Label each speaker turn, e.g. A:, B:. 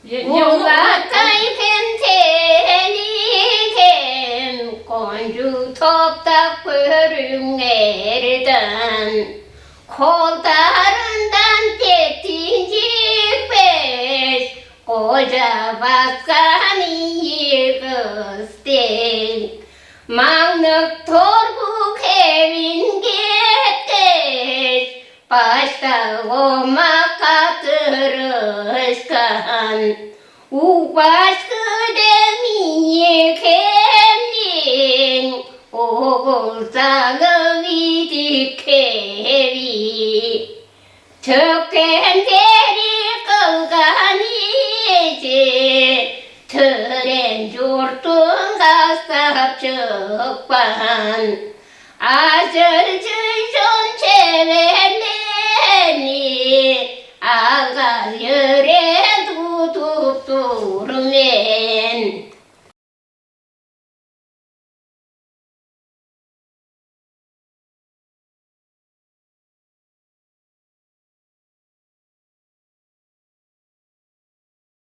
A: Улаатай тээли кон주 톱딱 버릉에르단 콜다른단 떼틴지베스 꼬자바스카니 예거스텐 막넉 torbu kevingetes başta makatırışkan ubaskıdemiye kendin oğulsağı idik-hevi tökenderi kılgan iyice tören yurtun gastap çıkpan Azırcı son çevre